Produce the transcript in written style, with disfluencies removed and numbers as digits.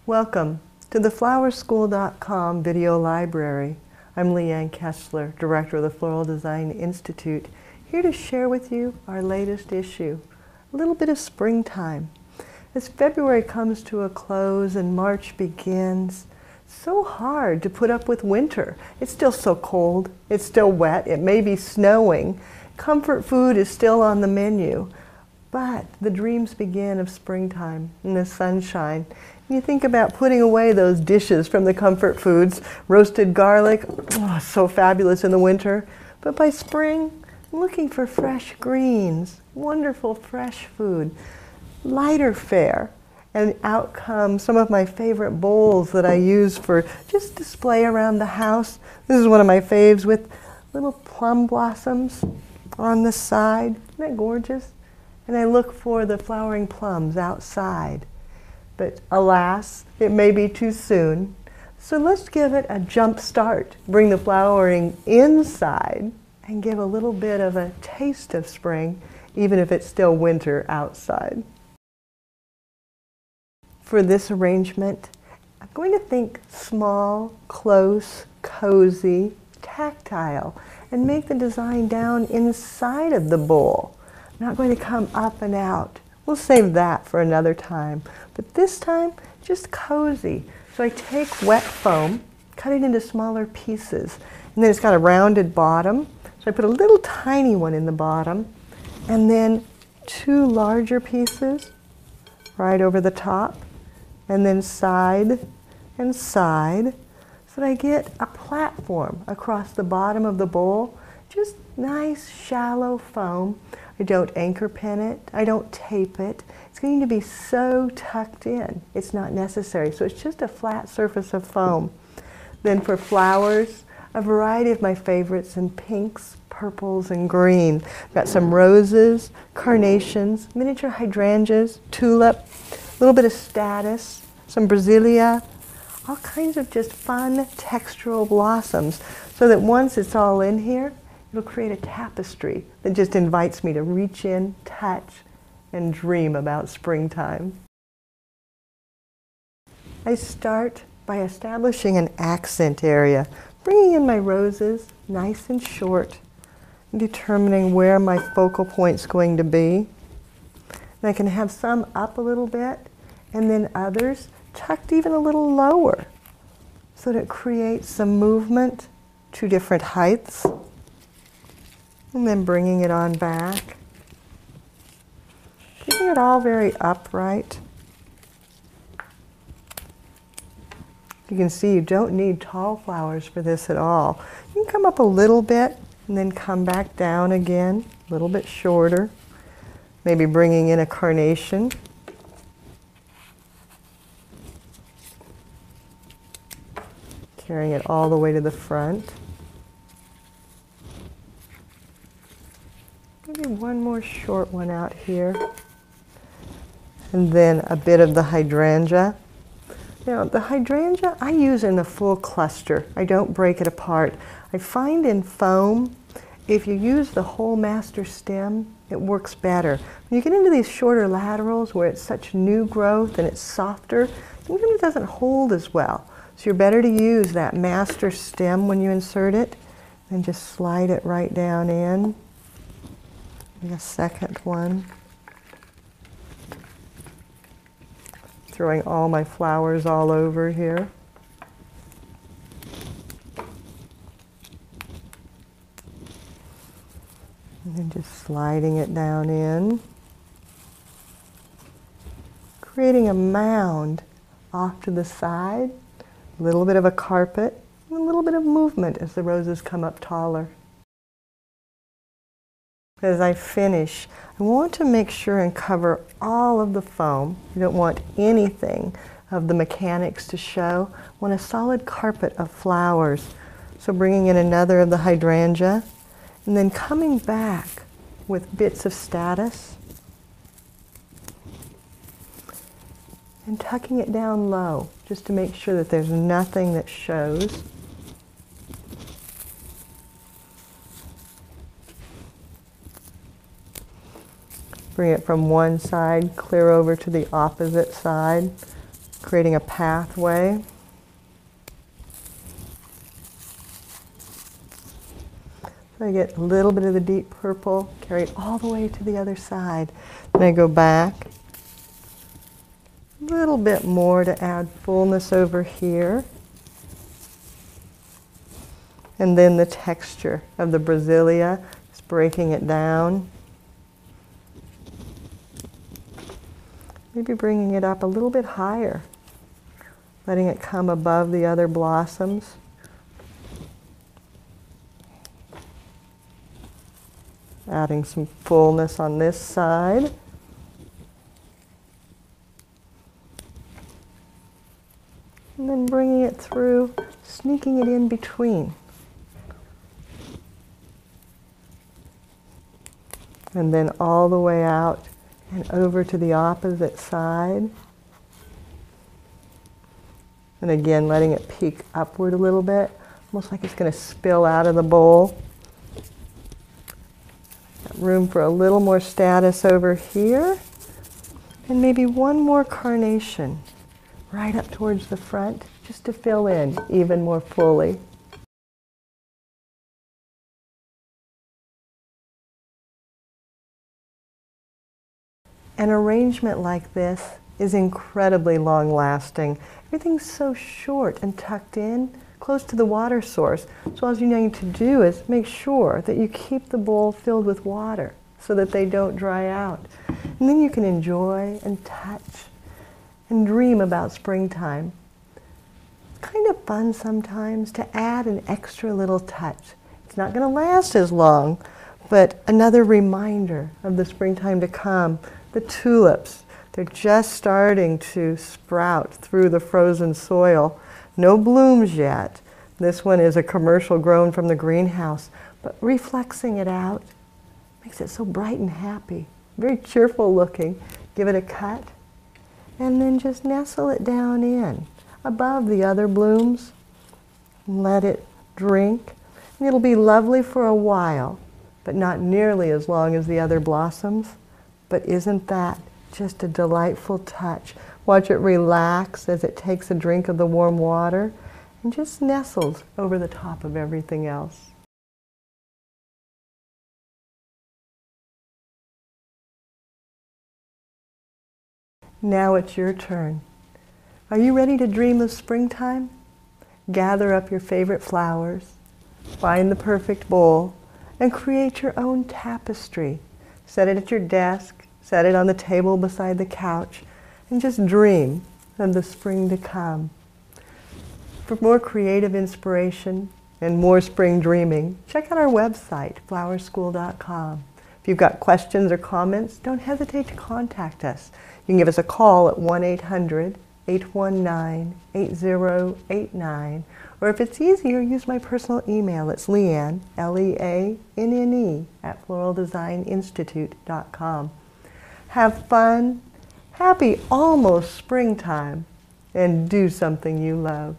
Welcome to the flowerschool.com video library. I'm Leanne Kessler, Director of the Floral Design Institute, here to share with you our latest issue, a little bit of springtime. As February comes to a close and March begins, so hard to put up with winter. It's still so cold, it's still wet, it may be snowing. Comfort food is still on the menu, but the dreams begin of springtime and the sunshine. You think about putting away those dishes from the comfort foods, roasted garlic, oh, so fabulous in the winter. But by spring, I'm looking for fresh greens, wonderful fresh food, lighter fare. And out come some of my favorite bowls that I use for just display around the house. This is one of my faves with little plum blossoms on the side. Isn't that gorgeous? And I look for the flowering plums outside. But alas, it may be too soon. So let's give it a jump start. Bring the flowering inside and give a little bit of a taste of spring, even if it's still winter outside. For this arrangement, I'm going to think small, close, cozy, tactile, and make the design down inside of the bowl. I'm not going to come up and out. We'll save that for another time. But this time, just cozy. So I take wet foam, cut it into smaller pieces, and then it's got a rounded bottom. So I put a little tiny one in the bottom, and then two larger pieces right over the top, and then side and side, so that I get a platform across the bottom of the bowl. Just nice, shallow foam. I don't anchor pin it. I don't tape it. It's going to be so tucked in. It's not necessary. So it's just a flat surface of foam. Then for flowers, a variety of my favorites in pinks, purples, and green. Got some roses, carnations, miniature hydrangeas, tulip, a little bit of statice, some brasilia, all kinds of just fun textural blossoms, so that once it's all in here, it'll create a tapestry that just invites me to reach in, touch, and dream about springtime. I start by establishing an accent area, bringing in my roses nice and short, and determining where my focal point's going to be. And I can have some up a little bit, and then others tucked even a little lower, so that it creates some movement to different heights. And then bringing it on back. Keeping it all very upright. You can see you don't need tall flowers for this at all. You can come up a little bit and then come back down again, a little bit shorter. Maybe bringing in a carnation. Carrying it all the way to the front. Maybe one more short one out here. And then a bit of the hydrangea. Now, the hydrangea I use in the full cluster. I don't break it apart. I find in foam, if you use the whole master stem, it works better. When you get into these shorter laterals where it's such new growth and it's softer, sometimes it doesn't hold as well. So you're better to use that master stem when you insert it, and just slide it right down in. And a second one. Throwing all my flowers all over here. And then just sliding it down in. Creating a mound off to the side. A little bit of a carpet, and a little bit of movement as the roses come up taller. As I finish, I want to make sure and cover all of the foam. You don't want anything of the mechanics to show. I want a solid carpet of flowers. So bringing in another of the hydrangea, and then coming back with bits of statice, and tucking it down low, just to make sure that there's nothing that shows. Bring it from one side, clear over to the opposite side. creating a pathway. So I get a little bit of the deep purple, carry it all the way to the other side. Then I go back, a little bit more to add fullness over here. And then the texture of the Brasilia, just breaking it down. Maybe bringing it up a little bit higher, letting it come above the other blossoms. Adding some fullness on this side. And then bringing it through, sneaking it in between. And then all the way out and over to the opposite side. And again, letting it peek upward a little bit, almost like it's going to spill out of the bowl. Got room for a little more status over here. And maybe one more carnation right up towards the front, just to fill in even more fully. An arrangement like this is incredibly long-lasting. Everything's so short and tucked in, close to the water source. So all you need to do is make sure that you keep the bowl filled with water so that they don't dry out. And then you can enjoy and touch and dream about springtime. It's kind of fun sometimes to add an extra little touch. It's not going to last as long, but another reminder of the springtime to come. The tulips, they're just starting to sprout through the frozen soil. No blooms yet. This one is a commercial grown from the greenhouse, but reflexing it out makes it so bright and happy. Very cheerful looking. Give it a cut and then just nestle it down in above the other blooms. Let it drink. And it'll be lovely for a while, but not nearly as long as the other blossoms. But isn't that just a delightful touch? Watch it relax as it takes a drink of the warm water and just nestles over the top of everything else. Now it's your turn. Are you ready to dream of springtime? Gather up your favorite flowers, find the perfect bowl, and create your own tapestry. Set it at your desk, set it on the table beside the couch, and just dream of the spring to come. For more creative inspiration and more spring dreaming, check out our website, flowerschool.com. If you've got questions or comments, don't hesitate to contact us. You can give us a call at 1-800-819-8089, or if it's easier, use my personal email. It's Leanne, Leanne, @floraldesigninstitute.com. Have fun, happy almost springtime, and do something you love.